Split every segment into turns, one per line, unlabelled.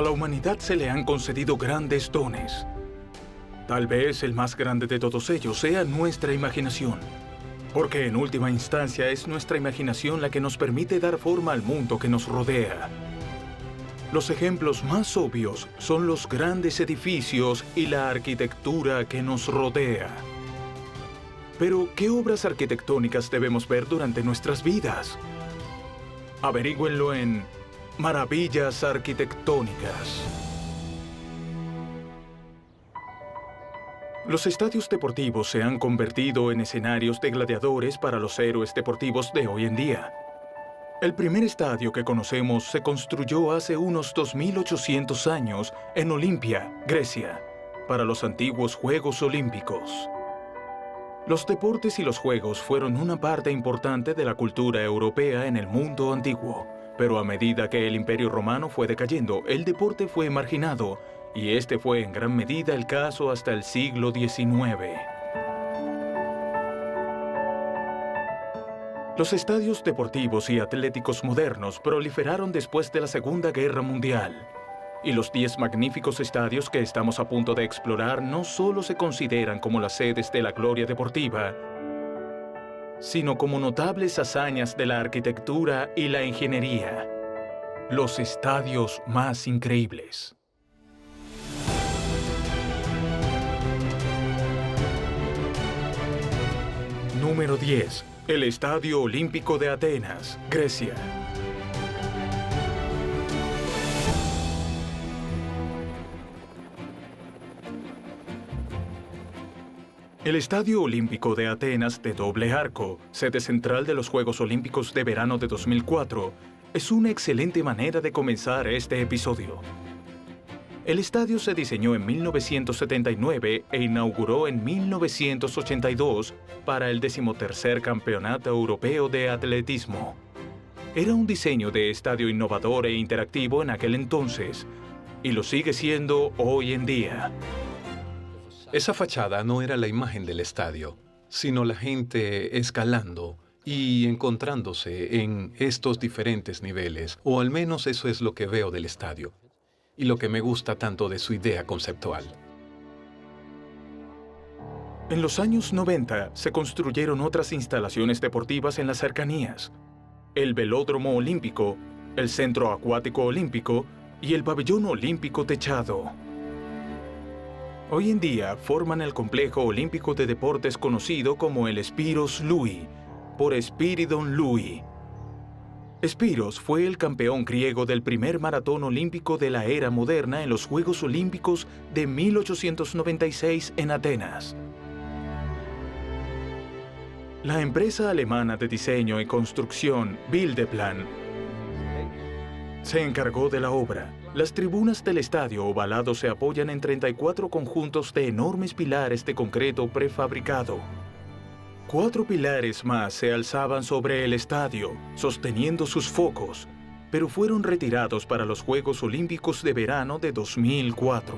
A la humanidad se le han concedido grandes dones. Tal vez el más grande de todos ellos sea nuestra imaginación. Porque en última instancia es nuestra imaginación la que nos permite dar forma al mundo que nos rodea. Los ejemplos más obvios son los grandes edificios y la arquitectura que nos rodea. Pero, ¿qué obras arquitectónicas debemos ver durante nuestras vidas? Averígüenlo en Maravillas Arquitectónicas. Los estadios deportivos se han convertido en escenarios de gladiadores para los héroes deportivos de hoy en día. El primer estadio que conocemos se construyó hace unos 2800 años en Olimpia, Grecia, para los antiguos Juegos Olímpicos. Los deportes y los juegos fueron una parte importante de la cultura europea en el mundo antiguo, pero a medida que el Imperio Romano fue decayendo, el deporte fue marginado, y este fue en gran medida el caso hasta el siglo XIX. Los estadios deportivos y atléticos modernos proliferaron después de la Segunda Guerra Mundial. Y los 10 magníficos estadios que estamos a punto de explorar no solo se consideran como las sedes de la gloria deportiva, sino como notables hazañas de la arquitectura y la ingeniería. Los estadios más increíbles. Número 10. El Estadio Olímpico de Atenas, Grecia. El Estadio Olímpico de Atenas de doble arco, sede central de los Juegos Olímpicos de Verano de 2004, es una excelente manera de comenzar este episodio. El estadio se diseñó en 1979 e inauguró en 1982 para el 13º Campeonato Europeo de Atletismo. Era un diseño de estadio innovador e interactivo en aquel entonces, y lo sigue siendo hoy en día.
Esa fachada no era la imagen del estadio, sino la gente escalando y encontrándose en estos diferentes niveles, o al menos eso es lo que veo del estadio, y lo que me gusta tanto de su idea conceptual.
En los años 90 se construyeron otras instalaciones deportivas en las cercanías: el Velódromo Olímpico, el Centro Acuático Olímpico y el Pabellón Olímpico Techado. Hoy en día forman el complejo olímpico de deportes conocido como el Spiros Loui, por Spiridon Loui. Spiros fue el campeón griego del primer maratón olímpico de la era moderna en los Juegos Olímpicos de 1896 en Atenas. La empresa alemana de diseño y construcción Bildeplan se encargó de la obra. Las tribunas del estadio ovalado se apoyan en 34 conjuntos de enormes pilares de concreto prefabricado. 4 pilares más se alzaban sobre el estadio, sosteniendo sus focos, pero fueron retirados para los Juegos Olímpicos de Verano de 2004.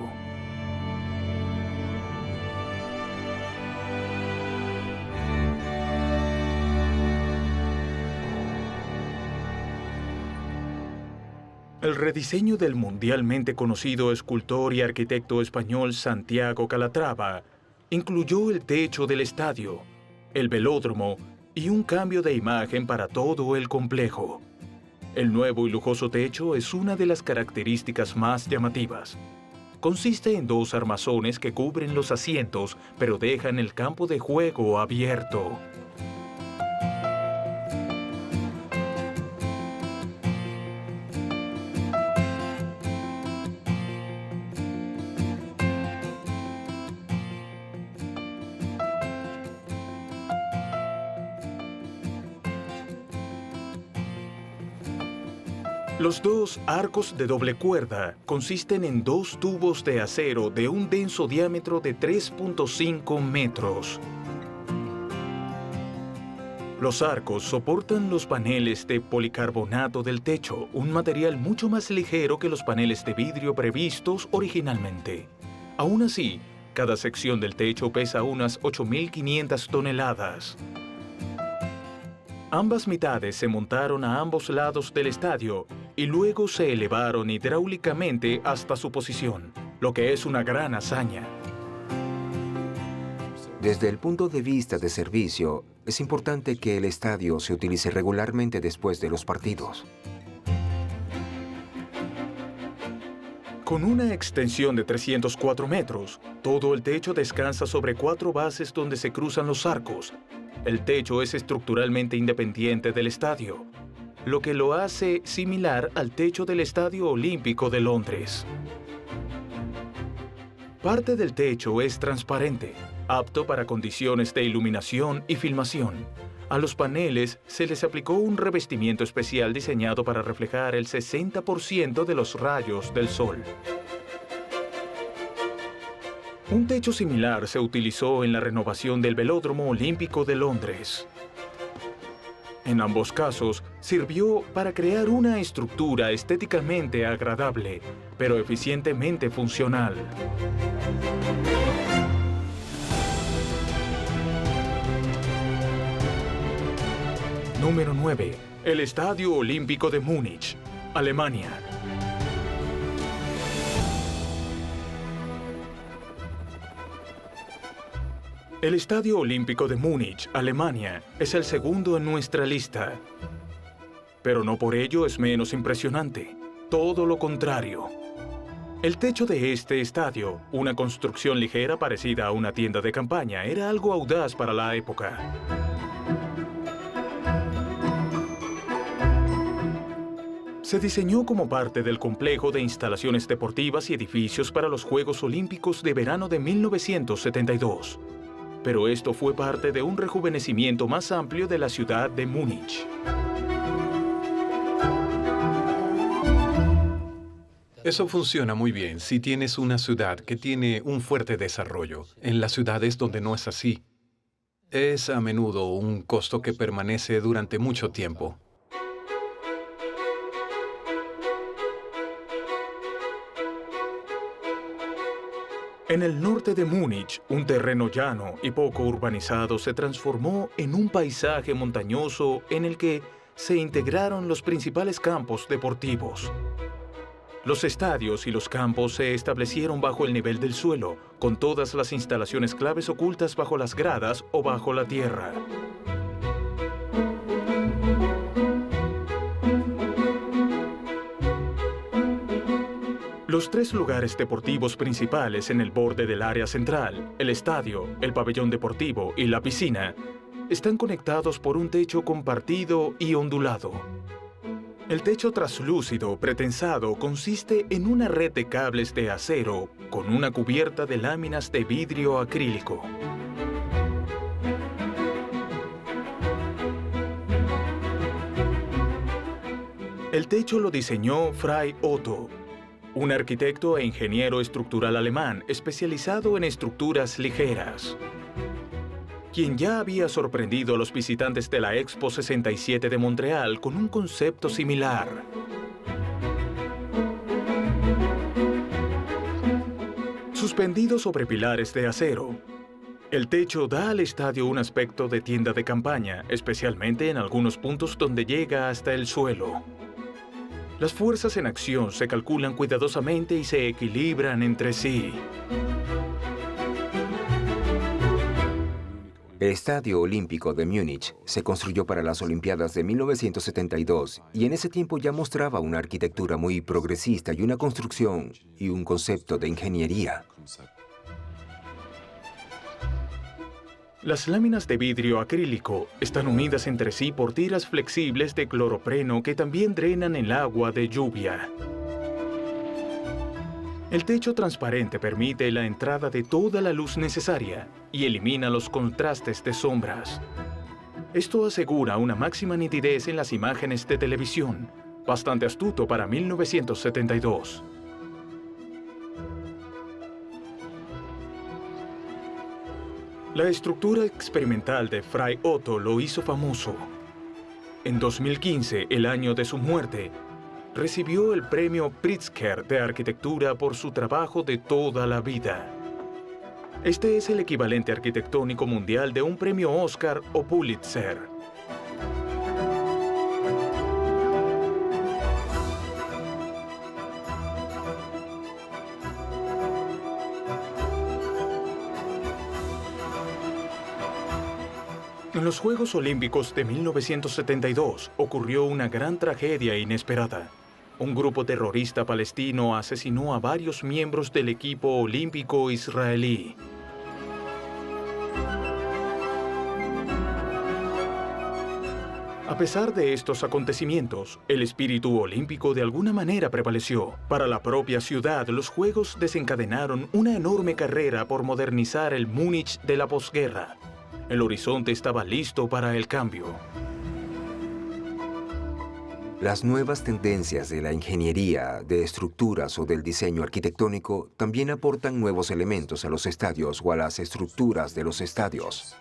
El rediseño del mundialmente conocido escultor y arquitecto español Santiago Calatrava incluyó el techo del estadio, el velódromo y un cambio de imagen para todo el complejo. El nuevo y lujoso techo es una de las características más llamativas. Consiste en 2 armazones que cubren los asientos, pero dejan el campo de juego abierto. Los 2 arcos de doble cuerda consisten en 2 tubos de acero de un denso diámetro de 3.5 metros. Los arcos soportan los paneles de policarbonato del techo, un material mucho más ligero que los paneles de vidrio previstos originalmente. Aún así, cada sección del techo pesa unas 8.500 toneladas. Ambas mitades se montaron a ambos lados del estadio y luego se elevaron hidráulicamente hasta su posición, lo que es una gran hazaña.
Desde el punto de vista de servicio, es importante que el estadio se utilice regularmente después de los partidos.
Con una extensión de 304 metros, todo el techo descansa sobre 4 bases donde se cruzan los arcos. El techo es estructuralmente independiente del estadio, lo que lo hace similar al techo del Estadio Olímpico de Londres. Parte del techo es transparente, apto para condiciones de iluminación y filmación. A los paneles se les aplicó un revestimiento especial diseñado para reflejar el 60% de los rayos del sol. Un techo similar se utilizó en la renovación del Velódromo Olímpico de Londres. En ambos casos, sirvió para crear una estructura estéticamente agradable, pero eficientemente funcional. Número 9. El Estadio Olímpico de Múnich, Alemania. El Estadio Olímpico de Múnich, Alemania, es el segundo en nuestra lista. Pero no por ello es menos impresionante. Todo lo contrario. El techo de este estadio, una construcción ligera parecida a una tienda de campaña, era algo audaz para la época. Se diseñó como parte del complejo de instalaciones deportivas y edificios para los Juegos Olímpicos de verano de 1972. Pero esto fue parte de un rejuvenecimiento más amplio de la ciudad de Múnich.
Eso funciona muy bien si tienes una ciudad que tiene un fuerte desarrollo. En las ciudades donde no es así, es a menudo un costo que permanece durante mucho tiempo.
En el norte de Múnich, un terreno llano y poco urbanizado se transformó en un paisaje montañoso en el que se integraron los principales campos deportivos. Los estadios y los campos se establecieron bajo el nivel del suelo, con todas las instalaciones claves ocultas bajo las gradas o bajo la tierra. Los 3 lugares deportivos principales en el borde del área central, el estadio, el pabellón deportivo y la piscina, están conectados por un techo compartido y ondulado. El techo translúcido pretensado consiste en una red de cables de acero con una cubierta de láminas de vidrio acrílico. El techo lo diseñó Fray Otto, un arquitecto e ingeniero estructural alemán especializado en estructuras ligeras, quien ya había sorprendido a los visitantes de la Expo 67 de Montreal con un concepto similar. Suspendido sobre pilares de acero, el techo da al estadio un aspecto de tienda de campaña, especialmente en algunos puntos donde llega hasta el suelo. Las fuerzas en acción se calculan cuidadosamente y se equilibran entre sí.
El Estadio Olímpico de Múnich se construyó para las Olimpiadas de 1972 y en ese tiempo ya mostraba una arquitectura muy progresista y una construcción y un concepto de ingeniería.
Las láminas de vidrio acrílico están unidas entre sí por tiras flexibles de cloropreno que también drenan el agua de lluvia. El techo transparente permite la entrada de toda la luz necesaria y elimina los contrastes de sombras. Esto asegura una máxima nitidez en las imágenes de televisión, bastante astuto para 1972. La estructura experimental de Fray Otto lo hizo famoso. En 2015, el año de su muerte, recibió el premio Pritzker de arquitectura por su trabajo de toda la vida. Este es el equivalente arquitectónico mundial de un premio Oscar o Pulitzer. En los Juegos Olímpicos de 1972 ocurrió una gran tragedia inesperada. Un grupo terrorista palestino asesinó a varios miembros del equipo olímpico israelí. A pesar de estos acontecimientos, el espíritu olímpico de alguna manera prevaleció. Para la propia ciudad, los Juegos desencadenaron una enorme carrera por modernizar el Múnich de la posguerra. El horizonte estaba listo para el cambio.
Las nuevas tendencias de la ingeniería, de estructuras o del diseño arquitectónico también aportan nuevos elementos a los estadios o a las estructuras de los estadios.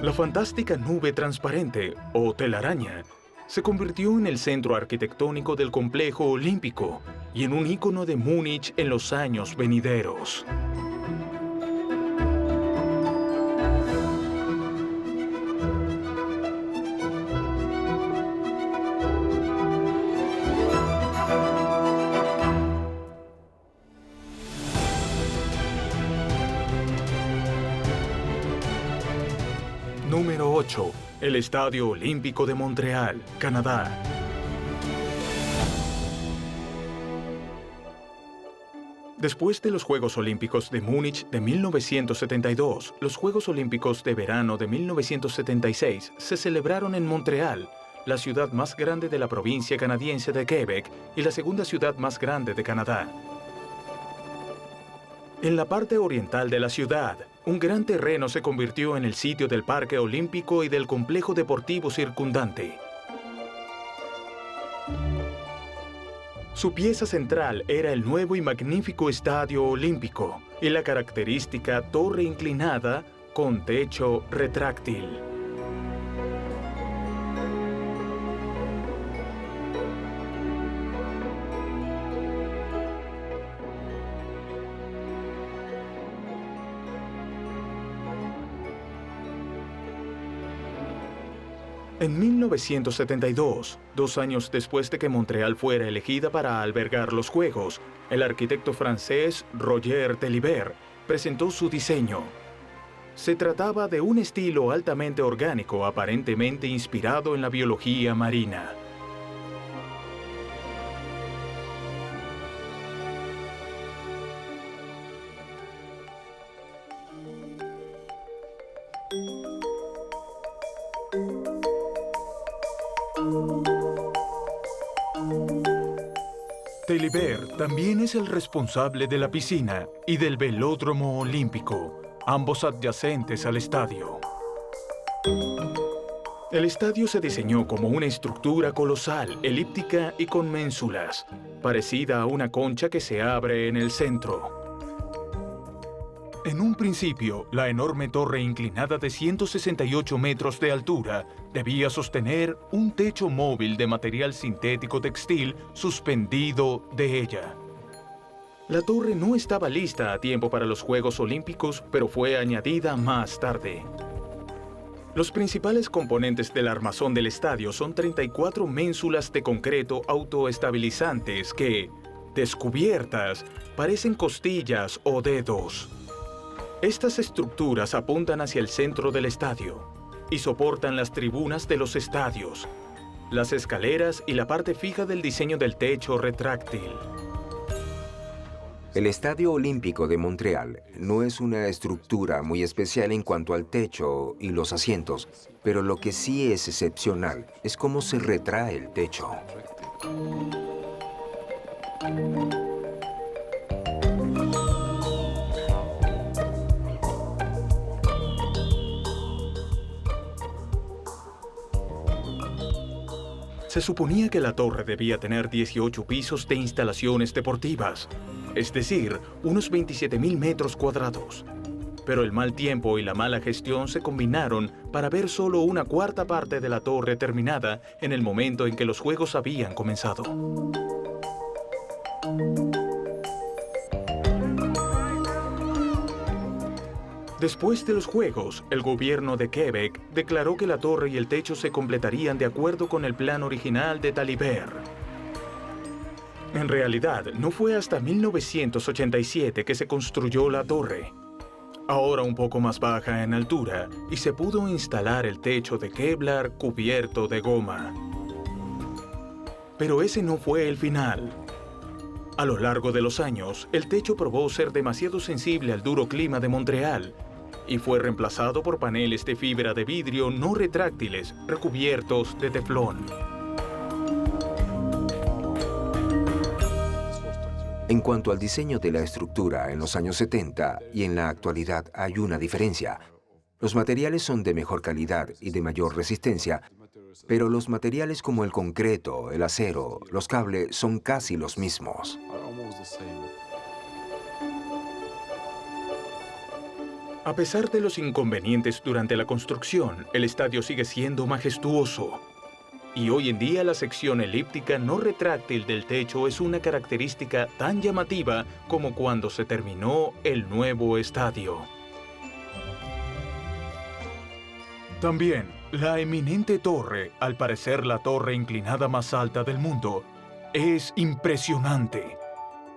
La fantástica nube transparente, o telaraña, se convirtió en el centro arquitectónico del complejo olímpico y en un ícono de Múnich en los años venideros. Número 8. El Estadio Olímpico de Montreal, Canadá. Después de los Juegos Olímpicos de Múnich de 1972, los Juegos Olímpicos de Verano de 1976 se celebraron en Montreal, la ciudad más grande de la provincia canadiense de Quebec y la segunda ciudad más grande de Canadá. En la parte oriental de la ciudad, un gran terreno se convirtió en el sitio del Parque Olímpico y del complejo deportivo circundante. Su pieza central era el nuevo y magnífico Estadio Olímpico y la característica torre inclinada con techo retráctil. En 1972, 2 años después de que Montreal fuera elegida para albergar los Juegos, el arquitecto francés Roger Taillibert presentó su diseño. Se trataba de un estilo altamente orgánico, aparentemente inspirado en la biología marina. Taillibert también es el responsable de la piscina y del velódromo olímpico, ambos adyacentes al estadio. El estadio se diseñó como una estructura colosal, elíptica y con ménsulas, parecida a una concha que se abre en el centro. En un principio, la enorme torre inclinada de 168 metros de altura debía sostener un techo móvil de material sintético textil suspendido de ella. La torre no estaba lista a tiempo para los Juegos Olímpicos, pero fue añadida más tarde. Los principales componentes del armazón del estadio son 34 ménsulas de concreto autoestabilizantes que, descubiertas, parecen costillas o dedos. Estas estructuras apuntan hacia el centro del estadio y soportan las tribunas de los estadios, las escaleras y la parte fija del diseño del techo retráctil.
El Estadio Olímpico de Montreal no es una estructura muy especial en cuanto al techo y los asientos, pero lo que sí es excepcional es cómo se retrae el techo.
Se suponía que la torre debía tener 18 pisos de instalaciones deportivas, es decir, unos 27.000 metros cuadrados. Pero el mal tiempo y la mala gestión se combinaron para ver solo una cuarta parte de la torre terminada en el momento en que los Juegos habían comenzado. Después de los Juegos, el gobierno de Quebec declaró que la torre y el techo se completarían de acuerdo con el plan original de Taillibert. En realidad, no fue hasta 1987 que se construyó la torre, ahora un poco más baja en altura, y se pudo instalar el techo de Kevlar cubierto de goma. Pero ese no fue el final. A lo largo de los años, el techo probó ser demasiado sensible al duro clima de Montreal y fue reemplazado por paneles de fibra de vidrio no retráctiles recubiertos de teflón.
En cuanto al diseño de la estructura en los años 70 y en la actualidad hay una diferencia. Los materiales son de mejor calidad y de mayor resistencia, pero los materiales como el concreto, el acero, los cables son casi los mismos.
A pesar de los inconvenientes durante la construcción, el estadio sigue siendo majestuoso. Y hoy en día la sección elíptica no retráctil del techo es una característica tan llamativa como cuando se terminó el nuevo estadio. También, la eminente torre, al parecer la torre inclinada más alta del mundo, es impresionante,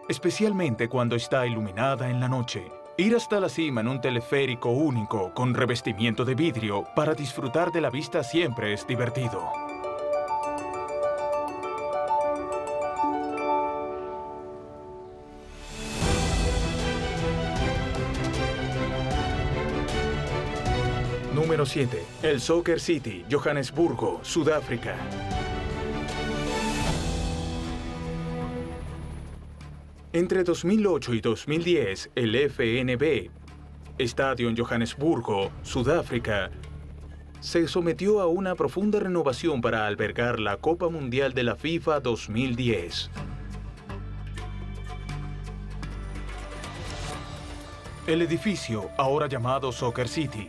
especialmente cuando está iluminada en la noche. Ir hasta la cima en un teleférico único con revestimiento de vidrio para disfrutar de la vista siempre es divertido. Número 7. El Soccer City, Johannesburgo, Sudáfrica. Entre 2008 y 2010, el FNB, estadio en Johannesburgo, Sudáfrica, se sometió a una profunda renovación para albergar la Copa Mundial de la FIFA 2010. El edificio, ahora llamado Soccer City,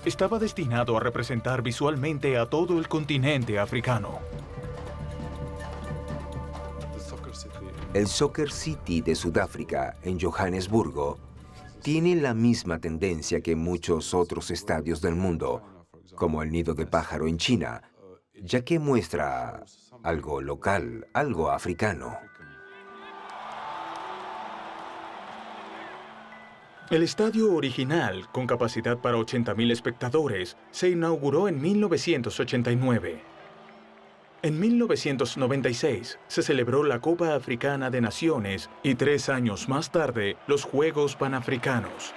estaba destinado a representar visualmente a todo el continente africano.
El Soccer City de Sudáfrica, en Johannesburgo, tiene la misma tendencia que muchos otros estadios del mundo, como el Nido de Pájaro en China, ya que muestra algo local, algo africano.
El estadio original, con capacidad para 80.000 espectadores, se inauguró en 1989. En 1996 se celebró la Copa Africana de Naciones y 3 años más tarde los Juegos Panafricanos.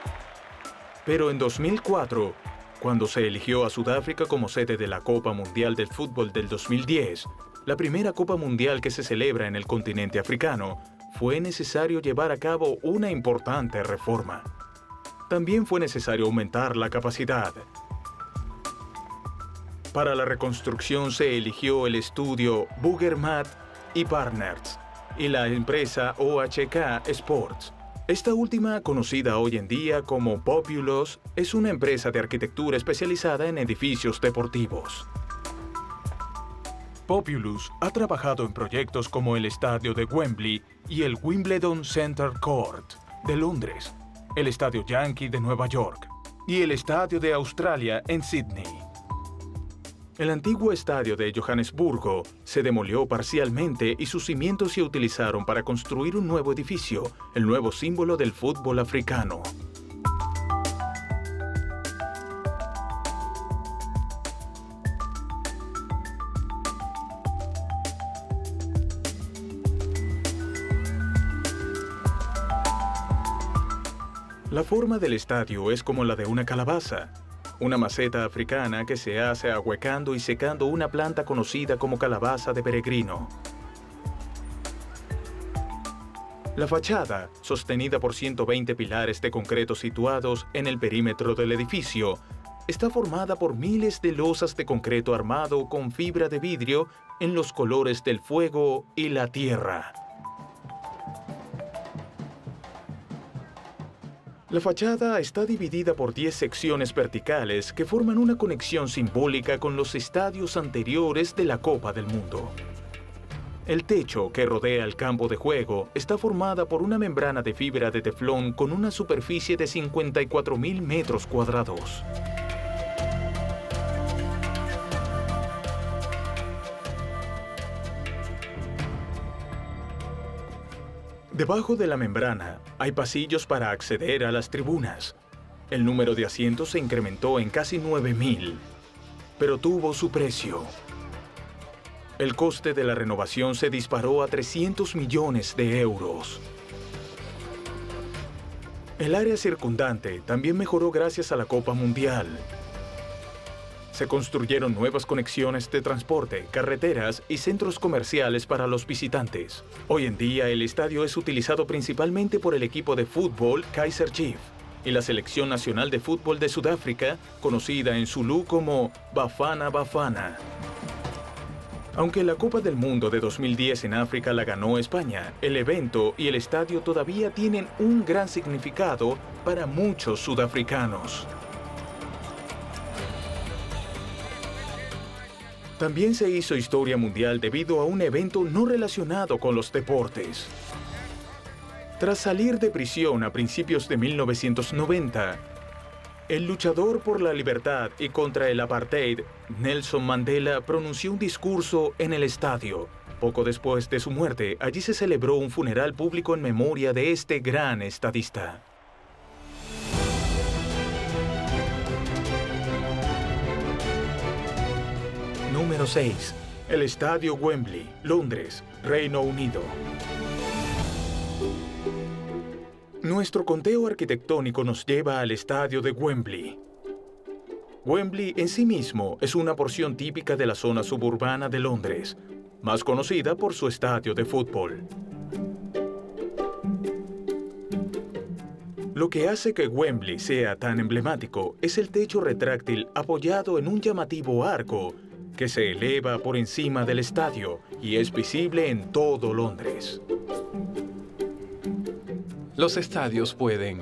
Pero en 2004, cuando se eligió a Sudáfrica como sede de la Copa Mundial del Fútbol del 2010, la primera Copa Mundial que se celebra en el continente africano, fue necesario llevar a cabo una importante reforma. También fue necesario aumentar la capacidad. Para la reconstrucción se eligió el estudio Buggermat y Partners y la empresa OHK Sports. Esta última, conocida hoy en día como Populous, es una empresa de arquitectura especializada en edificios deportivos. Populous ha trabajado en proyectos como el estadio de Wembley y el Wimbledon Centre Court de Londres, el estadio Yankee de Nueva York y el estadio de Australia en Sydney. El antiguo estadio de Johannesburgo se demolió parcialmente y sus cimientos se utilizaron para construir un nuevo edificio, el nuevo símbolo del fútbol africano. La forma del estadio es como la de una calabaza, una maceta africana que se hace ahuecando y secando una planta conocida como calabaza de peregrino. La fachada, sostenida por 120 pilares de concreto situados en el perímetro del edificio, está formada por miles de losas de concreto armado con fibra de vidrio en los colores del fuego y la tierra. La fachada está dividida por 10 secciones verticales que forman una conexión simbólica con los estadios anteriores de la Copa del Mundo. El techo que rodea el campo de juego está formada por una membrana de fibra de teflón con una superficie de 54.000 metros cuadrados. Debajo de la membrana hay pasillos para acceder a las tribunas. El número de asientos se incrementó en casi 9.000, pero tuvo su precio. El coste de la renovación se disparó a 300 millones de euros. El área circundante también mejoró gracias a la Copa Mundial. Se construyeron nuevas conexiones de transporte, carreteras y centros comerciales para los visitantes. Hoy en día, el estadio es utilizado principalmente por el equipo de fútbol Kaizer Chiefs y la Selección Nacional de Fútbol de Sudáfrica, conocida en Zulu como Bafana Bafana. Aunque la Copa del Mundo de 2010 en África la ganó España, el evento y el estadio todavía tienen un gran significado para muchos sudafricanos. También se hizo historia mundial debido a un evento no relacionado con los deportes. Tras salir de prisión a principios de 1990, el luchador por la libertad y contra el apartheid, Nelson Mandela, pronunció un discurso en el estadio. Poco después de su muerte, allí se celebró un funeral público en memoria de este gran estadista. Número 6. El Estadio Wembley, Londres, Reino Unido. Nuestro conteo arquitectónico nos lleva al Estadio de Wembley. Wembley en sí mismo es una porción típica de la zona suburbana de Londres, más conocida por su estadio de fútbol. Lo que hace que Wembley sea tan emblemático es el techo retráctil apoyado en un llamativo arco que se eleva por encima del estadio y es visible en todo Londres.
Los estadios pueden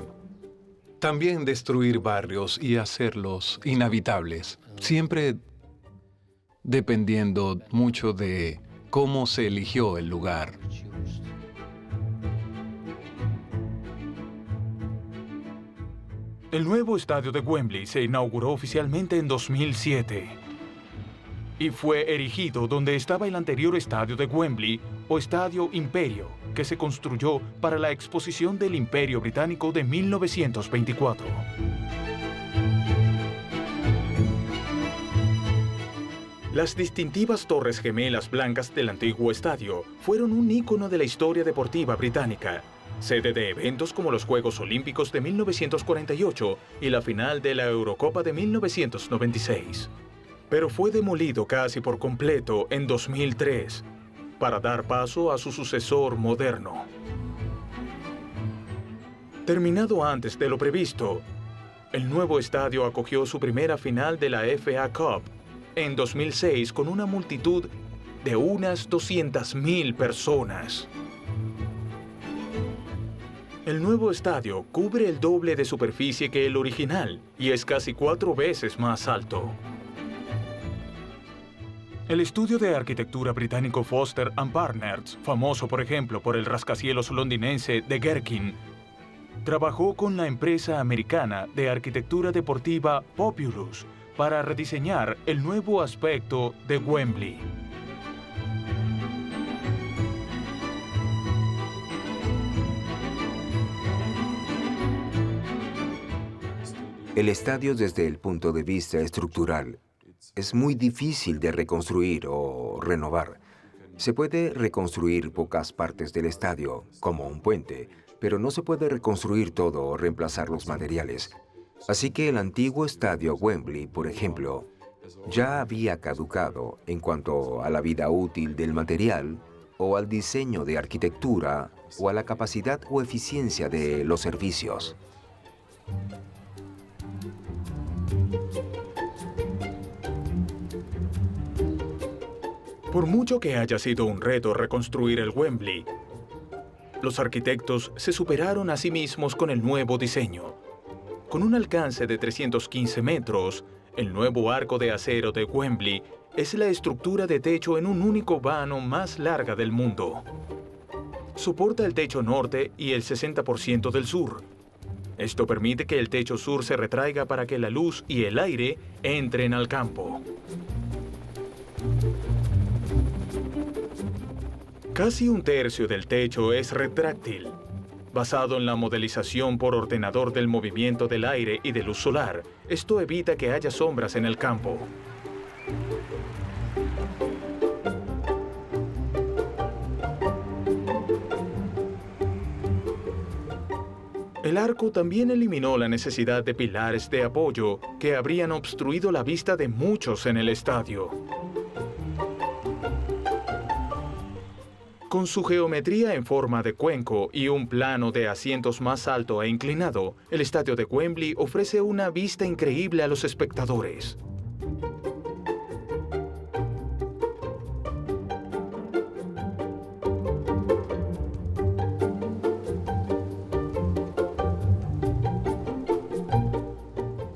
también destruir barrios y hacerlos inhabitables, siempre dependiendo mucho de cómo se eligió el lugar.
El nuevo estadio de Wembley se inauguró oficialmente en 2007 y fue erigido donde estaba el anterior estadio de Wembley o Estadio Imperio, que se construyó para la exposición del Imperio Británico de 1924. Las distintivas torres gemelas blancas del antiguo estadio fueron un ícono de la historia deportiva británica, sede de eventos como los Juegos Olímpicos de 1948 y la final de la Eurocopa de 1996. Pero fue demolido casi por completo en 2003 para dar paso a su sucesor moderno. Terminado antes de lo previsto, el nuevo estadio acogió su primera final de la FA Cup en 2006 con una multitud de unas 200.000 personas. El nuevo estadio cubre el doble de superficie que el original y es casi 4 veces más alto. El estudio de arquitectura británico Foster & Partners, famoso por ejemplo por el rascacielos londinense de Gherkin, trabajó con la empresa americana de arquitectura deportiva Populous para rediseñar el nuevo aspecto de Wembley.
El estadio desde el punto de vista estructural es muy difícil de reconstruir o renovar. Se puede reconstruir pocas partes del estadio, como un puente, pero no se puede reconstruir todo o reemplazar los materiales. Así que el antiguo estadio Wembley, por ejemplo, ya había caducado en cuanto a la vida útil del material, o al diseño de arquitectura, o a la capacidad o eficiencia de los servicios.
Por mucho que haya sido un reto reconstruir el Wembley, los arquitectos se superaron a sí mismos con el nuevo diseño. Con un alcance de 315 metros, el nuevo arco de acero de Wembley es la estructura de techo en un único vano más larga del mundo. Soporta el techo norte y el 60% del sur. Esto permite que el techo sur se retraiga para que la luz y el aire entren al campo. Casi un tercio del techo es retráctil, basado en la modelización por ordenador del movimiento del aire y de luz solar. Esto evita que haya sombras en el campo. El arco también eliminó la necesidad de pilares de apoyo que habrían obstruido la vista de muchos en el estadio. Con su geometría en forma de cuenco y un plano de asientos más alto e inclinado, el estadio de Wembley ofrece una vista increíble a los espectadores.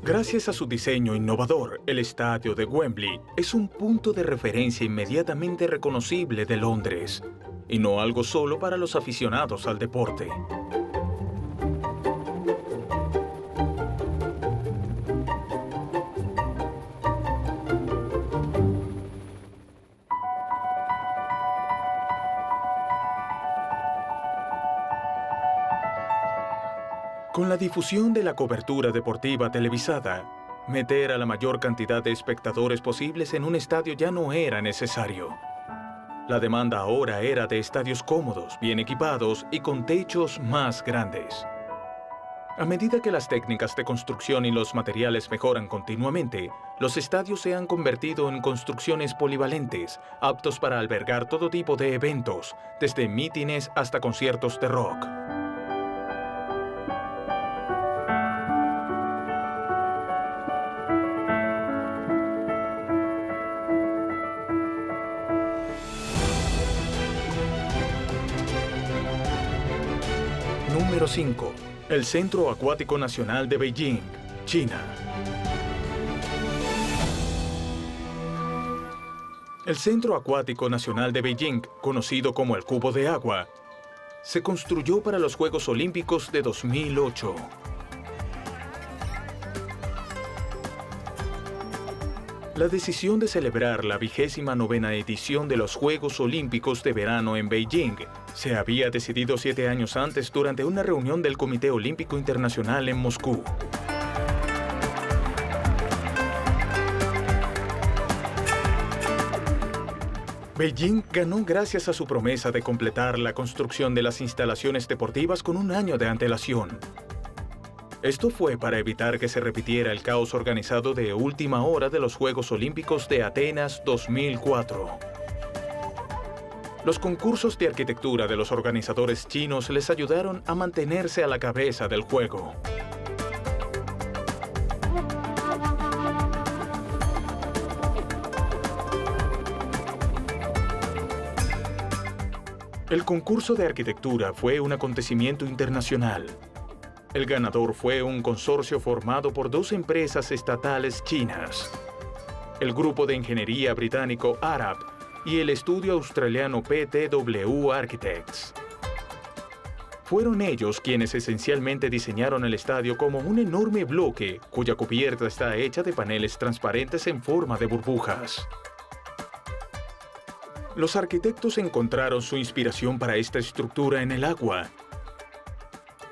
Gracias a su diseño innovador, el estadio de Wembley es un punto de referencia inmediatamente reconocible de Londres, y no algo solo para los aficionados al deporte. Con la difusión de la cobertura deportiva televisada, meter a la mayor cantidad de espectadores posibles en un estadio ya no era necesario. La demanda ahora era de estadios cómodos, bien equipados y con techos más grandes. A medida que las técnicas de construcción y los materiales mejoran continuamente, los estadios se han convertido en construcciones polivalentes, aptos para albergar todo tipo de eventos, desde mítines hasta conciertos de rock. Número 5. El Centro Acuático Nacional de Beijing, China. El Centro Acuático Nacional de Beijing, conocido como el Cubo de Agua, se construyó para los Juegos Olímpicos de 2008. La decisión de celebrar la 29ª edición de los Juegos Olímpicos de Verano en Beijing se había decidido 7 años antes durante una reunión del Comité Olímpico Internacional en Moscú. Beijing ganó gracias a su promesa de completar la construcción de las instalaciones deportivas con un año de antelación. Esto fue para evitar que se repitiera el caos organizado de última hora de los Juegos Olímpicos de Atenas 2004. Los concursos de arquitectura de los organizadores chinos les ayudaron a mantenerse a la cabeza del juego. El concurso de arquitectura fue un acontecimiento internacional. El ganador fue un consorcio formado por 2 empresas estatales chinas, el grupo de ingeniería británico Arup y el estudio australiano PTW Architects. Fueron ellos quienes esencialmente diseñaron el estadio como un enorme bloque cuya cubierta está hecha de paneles transparentes en forma de burbujas. Los arquitectos encontraron su inspiración para esta estructura en el agua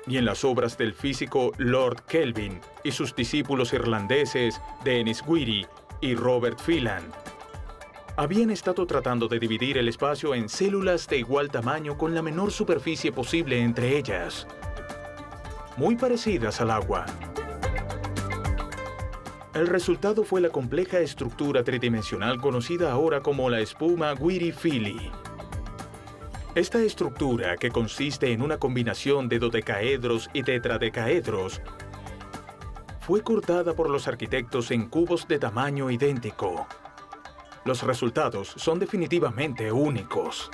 y en las obras del físico Lord Kelvin y sus discípulos irlandeses Denis Guidi y Robert Phelan. Habían estado tratando de dividir el espacio en células de igual tamaño con la menor superficie posible entre ellas, muy parecidas al agua. El resultado fue la compleja estructura tridimensional conocida ahora como la espuma Guidi-Philly. Esta estructura, que consiste en una combinación de dodecaedros y tetradecaedros, fue cortada por los arquitectos en cubos de tamaño idéntico. Los resultados son definitivamente únicos.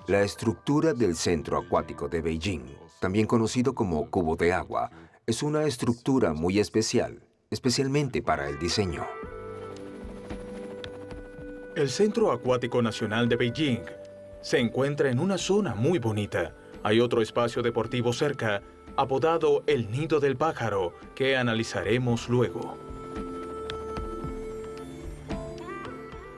La estructura del Centro Acuático de Beijing, también conocido como Cubo de Agua, es una estructura muy especial, especialmente para el diseño.
El Centro Acuático Nacional de Beijing se encuentra en una zona muy bonita. Hay otro espacio deportivo cerca, apodado el Nido del Pájaro, que analizaremos luego.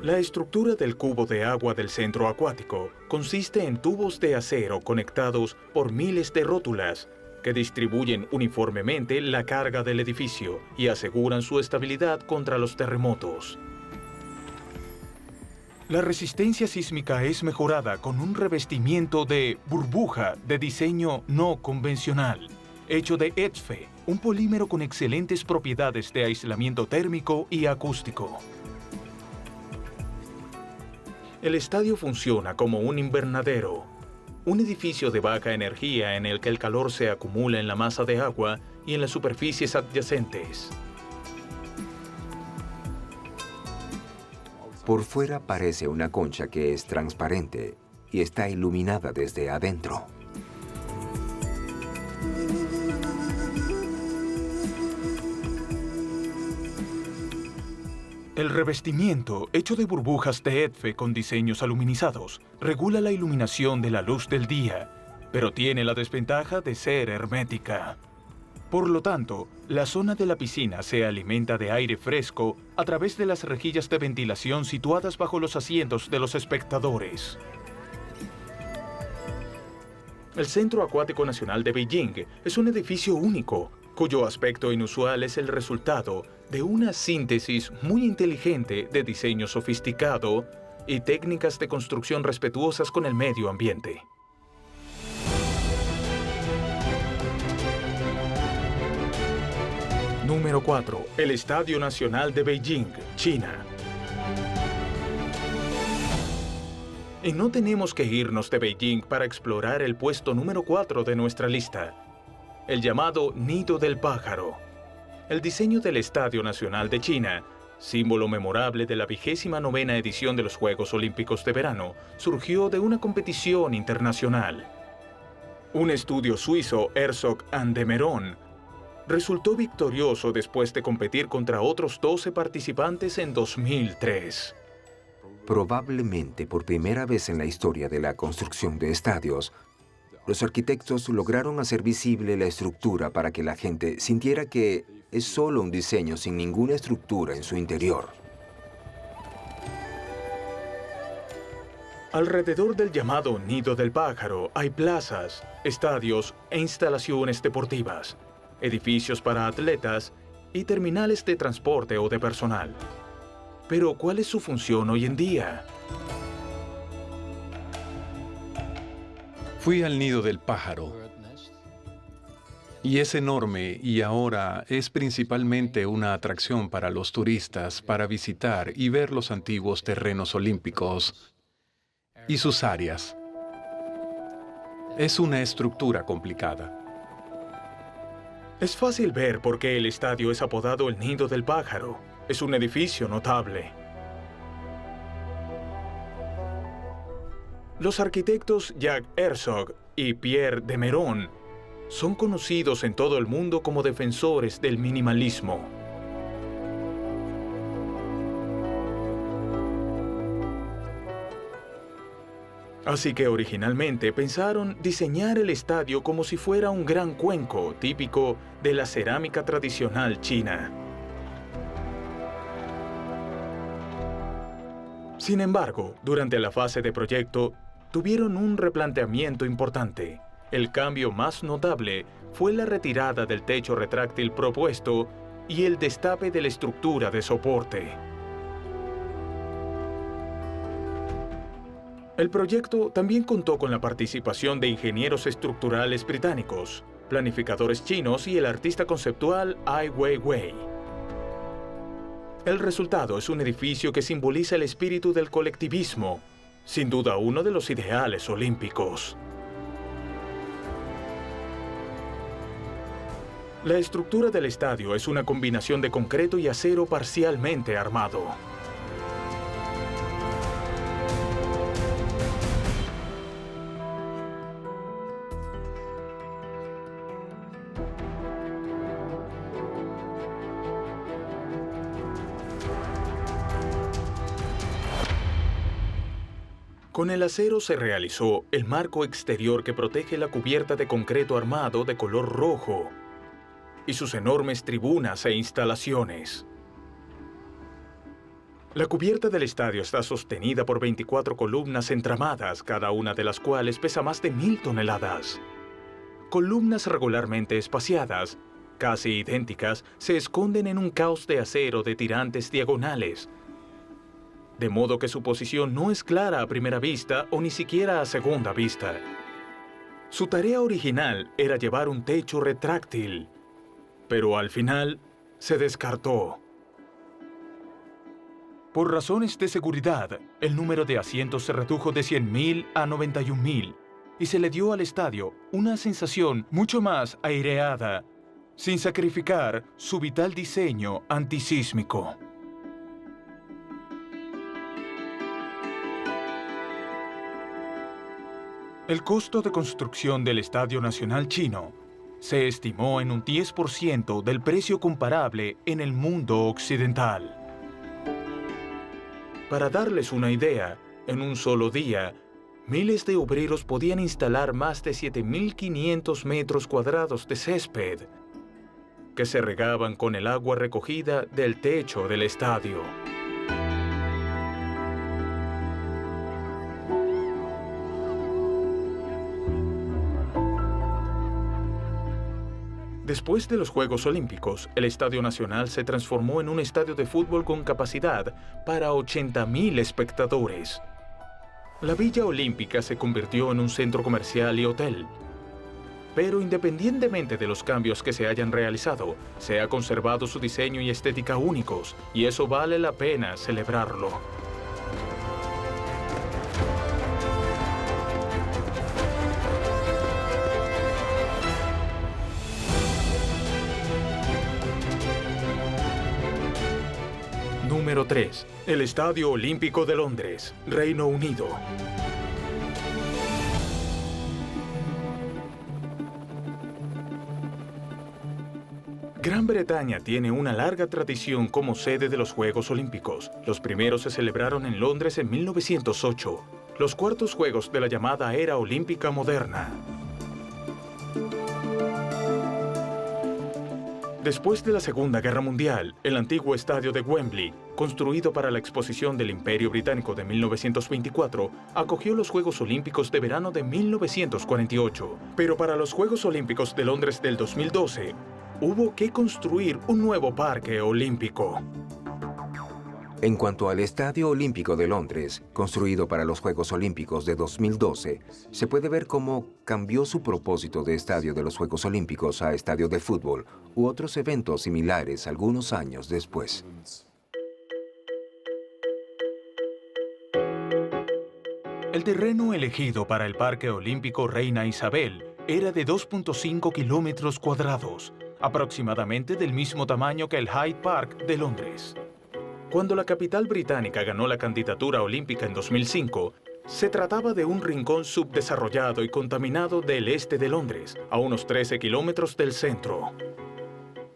La estructura del cubo de agua del centro acuático consiste en tubos de acero conectados por miles de rótulas que distribuyen uniformemente la carga del edificio y aseguran su estabilidad contra los terremotos. La resistencia sísmica es mejorada con un revestimiento de burbuja de diseño no convencional, hecho de ETFE, un polímero con excelentes propiedades de aislamiento térmico y acústico. El estadio funciona como un invernadero, un edificio de baja energía en el que el calor se acumula en la masa de agua y en las superficies adyacentes.
Por fuera parece una concha que es transparente y está iluminada desde adentro.
El revestimiento, hecho de burbujas de ETFE con diseños aluminizados, regula la iluminación de la luz del día, pero tiene la desventaja de ser hermética. Por lo tanto, la zona de la piscina se alimenta de aire fresco a través de las rejillas de ventilación situadas bajo los asientos de los espectadores. El Centro Acuático Nacional de Beijing es un edificio único, cuyo aspecto inusual es el resultado de una síntesis muy inteligente de diseño sofisticado y técnicas de construcción respetuosas con el medio ambiente. Número 4. El Estadio Nacional de Beijing, China. Y no tenemos que irnos de Beijing para explorar el puesto número 4 de nuestra lista, el llamado Nido del Pájaro. El diseño del Estadio Nacional de China, símbolo memorable de la 29ª edición de los Juegos Olímpicos de Verano, surgió de una competición internacional. Un estudio suizo, Herzog and de Meuron, resultó victorioso después de competir contra otros 12 participantes en 2003.
Probablemente por primera vez en la historia de la construcción de estadios, los arquitectos lograron hacer visible la estructura para que la gente sintiera que es solo un diseño sin ninguna estructura en su interior.
Alrededor del llamado Nido del Pájaro hay plazas, estadios e instalaciones deportivas, edificios para atletas y terminales de transporte o de personal. Pero, ¿cuál es su función hoy en día?
Fui al Nido del Pájaro y es enorme y ahora es principalmente una atracción para los turistas para visitar y ver los antiguos terrenos olímpicos y sus áreas. Es una estructura complicada.
Es fácil ver por qué el estadio es apodado el Nido del Pájaro. Es un edificio notable. Los arquitectos Jacques Herzog y Pierre de Meuron son conocidos en todo el mundo como defensores del minimalismo. Así que originalmente pensaron diseñar el estadio como si fuera un gran cuenco típico de la cerámica tradicional china. Sin embargo, durante la fase de proyecto, tuvieron un replanteamiento importante. El cambio más notable fue la retirada del techo retráctil propuesto y el destape de la estructura de soporte. El proyecto también contó con la participación de ingenieros estructurales británicos, planificadores chinos y el artista conceptual Ai Weiwei. El resultado es un edificio que simboliza el espíritu del colectivismo, sin duda uno de los ideales olímpicos. La estructura del estadio es una combinación de concreto y acero parcialmente armado. Con el acero se realizó el marco exterior que protege la cubierta de concreto armado de color rojo y sus enormes tribunas e instalaciones. La cubierta del estadio está sostenida por 24 columnas entramadas, cada una de las cuales pesa más de 1000 toneladas. Columnas regularmente espaciadas, casi idénticas, se esconden en un caos de acero de tirantes diagonales, de modo que su posición no es clara a primera vista o ni siquiera a segunda vista. Su tarea original era llevar un techo retráctil, pero al final se descartó. Por razones de seguridad, el número de asientos se redujo de 100.000 a 91.000 y se le dio al estadio una sensación mucho más aireada, sin sacrificar su vital diseño antisísmico. El costo de construcción del Estadio Nacional Chino se estimó en un 10% del precio comparable en el mundo occidental. Para darles una idea, en un solo día, miles de obreros podían instalar más de 7.500 metros cuadrados de césped, que se regaban con el agua recogida del techo del estadio. Después de los Juegos Olímpicos, el Estadio Nacional se transformó en un estadio de fútbol con capacidad para 80.000 espectadores. La Villa Olímpica se convirtió en un centro comercial y hotel. Pero independientemente de los cambios que se hayan realizado, se ha conservado su diseño y estética únicos, y eso vale la pena celebrarlo. Número 3. El Estadio Olímpico de Londres, Reino Unido. Gran Bretaña tiene una larga tradición como sede de los Juegos Olímpicos. Los primeros se celebraron en Londres en 1908, los cuartos Juegos de la llamada Era Olímpica Moderna. Después de la Segunda Guerra Mundial, el antiguo estadio de Wembley, construido para la exposición del Imperio Británico de 1924, acogió los Juegos Olímpicos de verano de 1948. Pero para los Juegos Olímpicos de Londres del 2012, hubo que construir un nuevo parque olímpico.
En cuanto al Estadio Olímpico de Londres, construido para los Juegos Olímpicos de 2012, se puede ver cómo cambió su propósito de estadio de los Juegos Olímpicos a estadio de fútbol u otros eventos similares algunos años después.
El terreno elegido para el Parque Olímpico Reina Isabel era de 2.5 kilómetros cuadrados, aproximadamente del mismo tamaño que el Hyde Park de Londres. Cuando la capital británica ganó la candidatura olímpica en 2005, se trataba de un rincón subdesarrollado y contaminado del este de Londres, a unos 13 kilómetros del centro.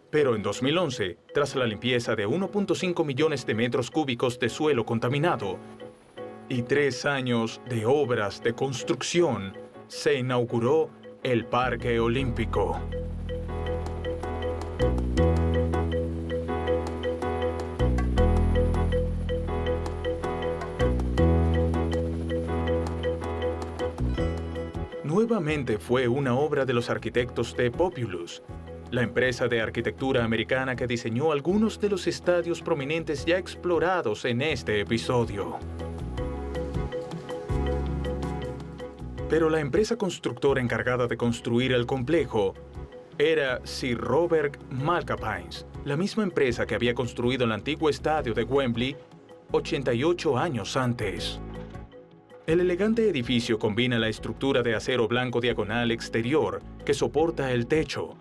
Pero en 2011, tras la limpieza de 1.5 millones de metros cúbicos de suelo contaminado y 3 años de obras de construcción, se inauguró el Parque Olímpico. Nuevamente fue una obra de los arquitectos de Populous, la empresa de arquitectura americana que diseñó algunos de los estadios prominentes ya explorados en este episodio. Pero la empresa constructora encargada de construir el complejo era Sir Robert Malkapines, la misma empresa que había construido el antiguo estadio de Wembley 88 años antes. El elegante edificio combina la estructura de acero blanco diagonal exterior que soporta el techo,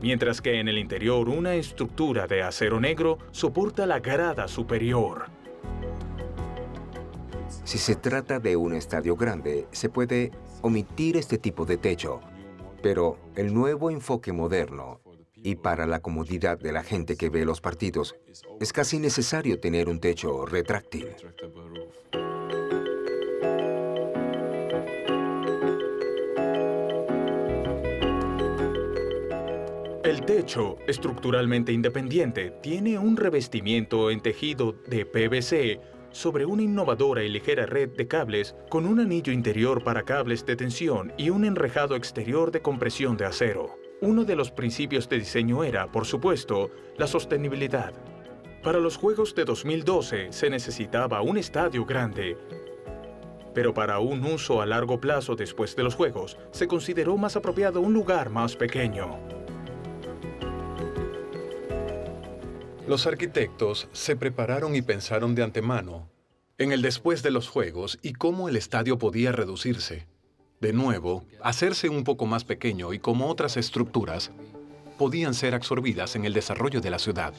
mientras que en el interior una estructura de acero negro soporta la grada superior.
Si se trata de un estadio grande, se puede omitir este tipo de techo, pero el nuevo enfoque moderno y para la comodidad de la gente que ve los partidos, es casi necesario tener un techo retráctil.
El techo, estructuralmente independiente, tiene un revestimiento en tejido de PVC sobre una innovadora y ligera red de cables con un anillo interior para cables de tensión y un enrejado exterior de compresión de acero. Uno de los principios de diseño era, por supuesto, la sostenibilidad. Para los Juegos de 2012 se necesitaba un estadio grande, pero para un uso a largo plazo después de los Juegos, se consideró más apropiado un lugar más pequeño.
Los arquitectos se prepararon y pensaron de antemano en el después de los Juegos y cómo el estadio podía reducirse. De nuevo, hacerse un poco más pequeño y como otras estructuras, podían ser absorbidas en el desarrollo de la ciudad.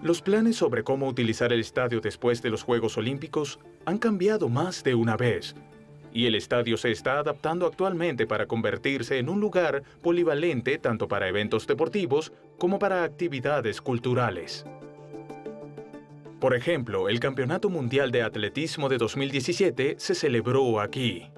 Los planes sobre cómo utilizar el estadio después de los Juegos Olímpicos han cambiado más de una vez, y el estadio se está adaptando actualmente para convertirse en un lugar polivalente tanto para eventos deportivos como para actividades culturales. Por ejemplo, el Campeonato Mundial de Atletismo de 2017 se celebró aquí.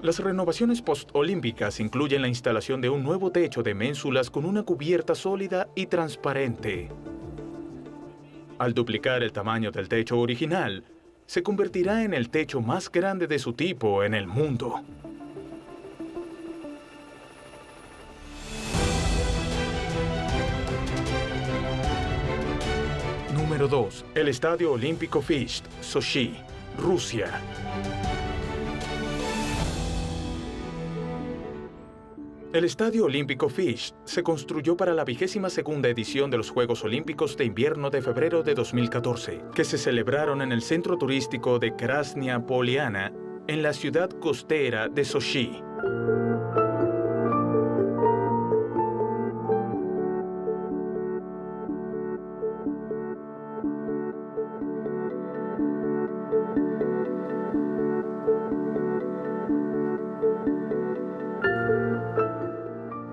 Las renovaciones post-olímpicas incluyen la instalación de un nuevo techo de ménsulas con una cubierta sólida y transparente. Al duplicar el tamaño del techo original, se convertirá en el techo más grande de su tipo en el mundo. Número 2. El Estadio Olímpico Fisht, Sochi, Rusia. El Estadio Olímpico Fisht se construyó para la 22ª edición de los Juegos Olímpicos de Invierno de febrero de 2014, que se celebraron en el centro turístico de Krasnaya Poliana, en la ciudad costera de Sochi.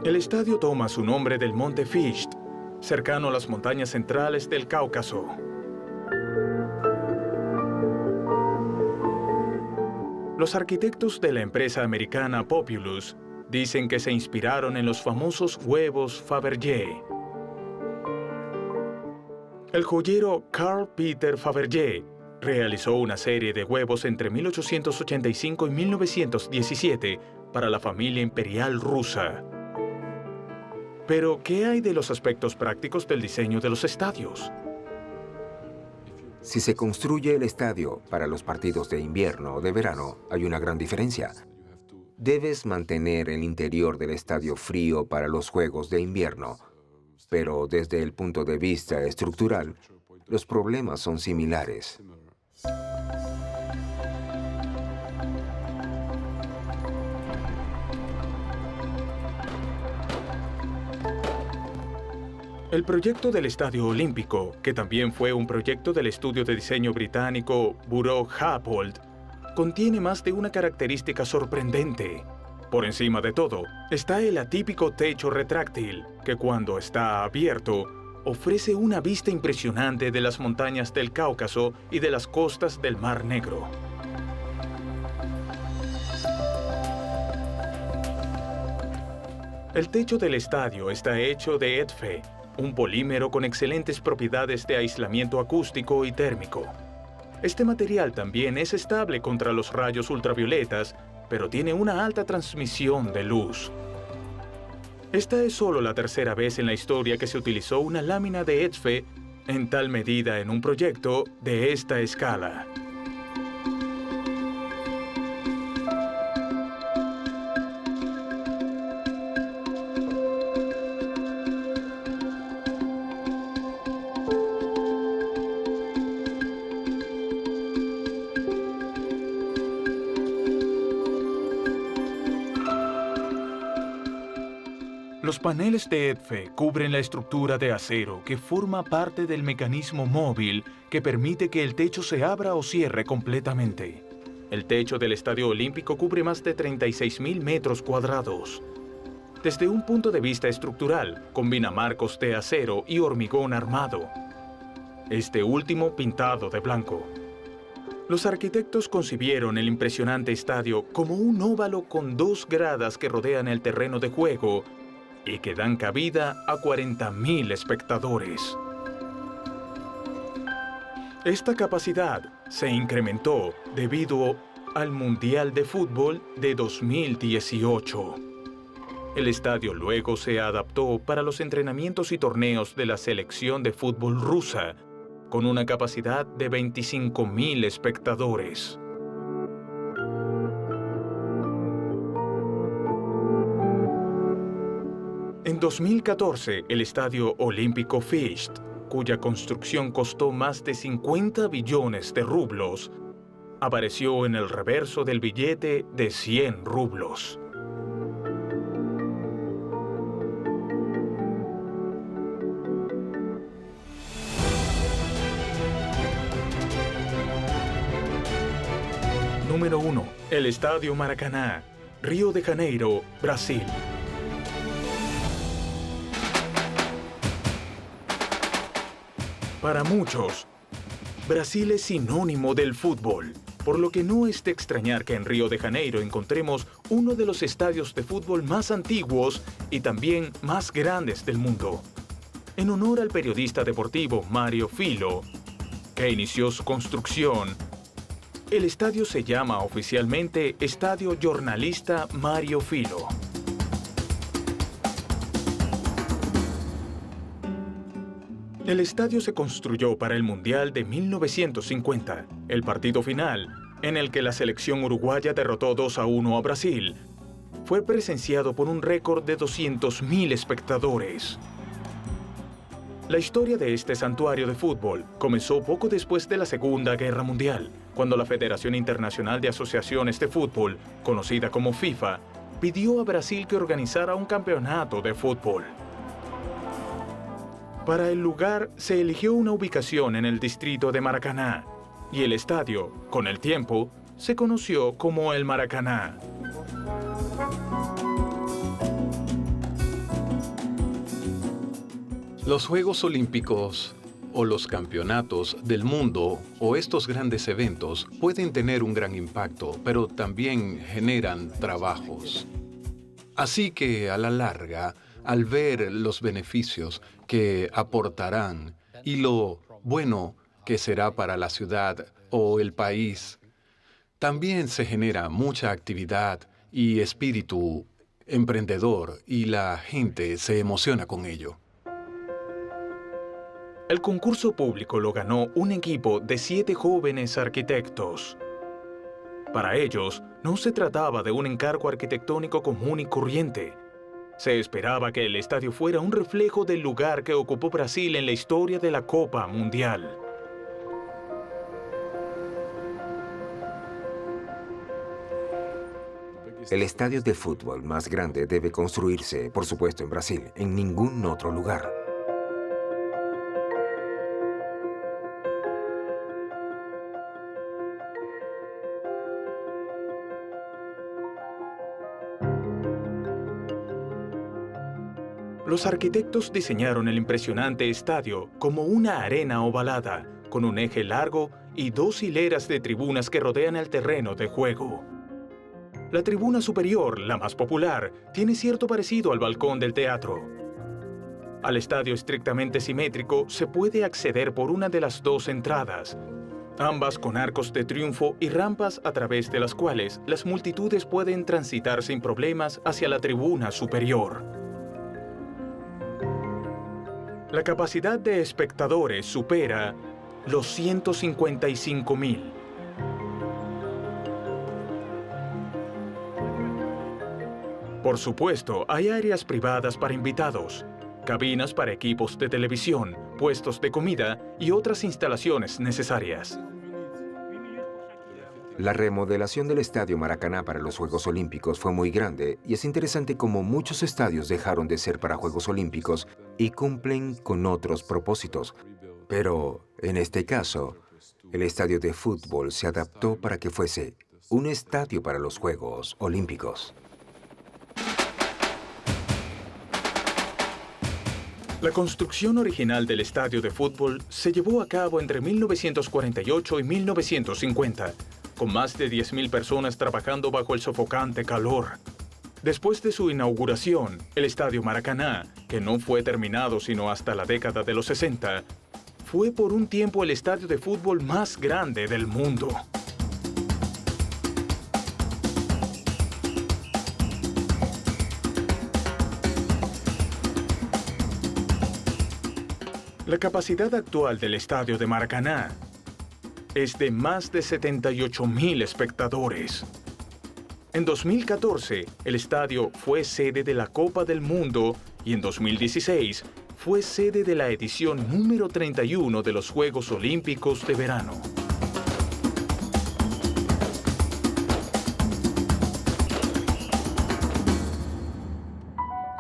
El estadio toma su nombre del monte Fisht, cercano a las montañas centrales del Cáucaso. Los arquitectos de la empresa americana Populous dicen que se inspiraron en los famosos huevos Fabergé. El joyero Carl Peter Fabergé realizó una serie de huevos entre 1885 y 1917 para la familia imperial rusa. Pero, ¿qué hay de los aspectos prácticos del diseño de los estadios?
Si se construye el estadio para los partidos de invierno o de verano, hay una gran diferencia. Debes mantener el interior del estadio frío para los juegos de invierno, pero desde el punto de vista estructural, los problemas son similares.
El proyecto del Estadio Olímpico, que también fue un proyecto del estudio de diseño británico Buro Happold, contiene más de una característica sorprendente. Por encima de todo, está el atípico techo retráctil, que cuando está abierto, ofrece una vista impresionante de las montañas del Cáucaso y de las costas del Mar Negro. El techo del estadio está hecho de ETFE, un polímero con excelentes propiedades de aislamiento acústico y térmico. Este material también es estable contra los rayos ultravioletas, pero tiene una alta transmisión de luz. Esta es solo la tercera vez en la historia que se utilizó una lámina de ETFE en tal medida en un proyecto de esta escala. Los paneles de ETFE cubren la estructura de acero que forma parte del mecanismo móvil que permite que el techo se abra o cierre completamente. El techo del Estadio Olímpico cubre más de 36.000 metros cuadrados. Desde un punto de vista estructural, combina marcos de acero y hormigón armado. Este último pintado de blanco. Los arquitectos concibieron el impresionante estadio como un óvalo con 2 gradas que rodean el terreno de juego y que dan cabida a 40.000 espectadores. Esta capacidad se incrementó debido al Mundial de Fútbol de 2018. El estadio luego se adaptó para los entrenamientos y torneos de la selección de fútbol rusa, con una capacidad de 25.000 espectadores. En 2014, el Estadio Olímpico Fisht, cuya construcción costó más de 50 billones de rublos, apareció en el reverso del billete de 100 rublos. Número 1. El Estadio Maracaná, Río de Janeiro, Brasil. Para muchos, Brasil es sinónimo del fútbol, por lo que no es de extrañar que en Río de Janeiro encontremos uno de los estadios de fútbol más antiguos y también más grandes del mundo. En honor al periodista deportivo Mário Filho, que inició su construcción, el estadio se llama oficialmente Estadio Jornalista Mário Filho. El estadio se construyó para el Mundial de 1950, el partido final, en el que la selección uruguaya derrotó 2-1 a Brasil. Fue presenciado por un récord de 200.000 espectadores. La historia de este santuario de fútbol comenzó poco después de la Segunda Guerra Mundial, cuando la Federación Internacional de Asociaciones de Fútbol, conocida como FIFA, pidió a Brasil que organizara un campeonato de fútbol. Para el lugar se eligió una ubicación en el distrito de Maracaná, y el estadio, con el tiempo, se conoció como el Maracaná.
Los Juegos Olímpicos o los campeonatos del mundo o estos grandes eventos pueden tener un gran impacto, pero también generan trabajos. Así que a la larga, al ver los beneficios que aportarán y lo bueno que será para la ciudad o el país, también se genera mucha actividad y espíritu emprendedor y la gente se emociona con ello.
El concurso público lo ganó un equipo de 7 jóvenes arquitectos. Para ellos, no se trataba de un encargo arquitectónico común y corriente. Se esperaba que el estadio fuera un reflejo del lugar que ocupó Brasil en la historia de la Copa Mundial.
El estadio de fútbol más grande debe construirse, por supuesto, en Brasil, en ningún otro lugar.
Los arquitectos diseñaron el impresionante estadio como una arena ovalada, con un eje largo y 2 hileras de tribunas que rodean el terreno de juego. La tribuna superior, la más popular, tiene cierto parecido al balcón del teatro. Al estadio estrictamente simétrico se puede acceder por una de las 2 entradas, ambas con arcos de triunfo y rampas a través de las cuales las multitudes pueden transitar sin problemas hacia la tribuna superior. La capacidad de espectadores supera los 155.000. Por supuesto, hay áreas privadas para invitados, cabinas para equipos de televisión, puestos de comida y otras instalaciones necesarias.
La remodelación del Estadio Maracaná para los Juegos Olímpicos fue muy grande y es interesante cómo muchos estadios dejaron de ser para Juegos Olímpicos y cumplen con otros propósitos. Pero, en este caso, el estadio de fútbol se adaptó para que fuese un estadio para los Juegos Olímpicos.
La construcción original del estadio de fútbol se llevó a cabo entre 1948 y 1950, con más de 10.000 personas trabajando bajo el sofocante calor. Después de su inauguración, el Estadio Maracaná, que no fue terminado sino hasta la década de los 60, fue por un tiempo el estadio de fútbol más grande del mundo. La capacidad actual del Estadio de Maracaná es de más de 78.000 espectadores. En 2014, el estadio fue sede de la Copa del Mundo y en 2016 fue sede de la edición número 31 de los Juegos Olímpicos de Verano.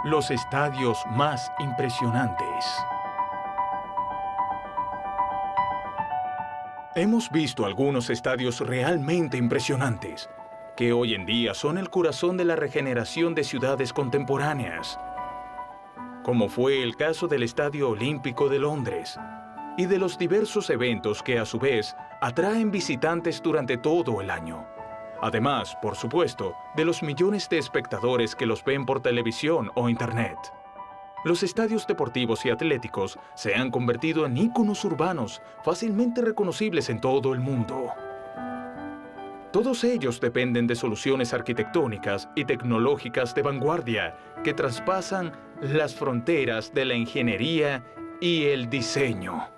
Los estadios más impresionantes. Hemos visto algunos estadios realmente impresionantes, que hoy en día son el corazón de la regeneración de ciudades contemporáneas, como fue el caso del Estadio Olímpico de Londres, y de los diversos eventos que a su vez atraen visitantes durante todo el año. Además, por supuesto, de los millones de espectadores que los ven por televisión o internet. Los estadios deportivos y atléticos se han convertido en íconos urbanos fácilmente reconocibles en todo el mundo. Todos ellos dependen de soluciones arquitectónicas y tecnológicas de vanguardia que traspasan las fronteras de la ingeniería y el diseño.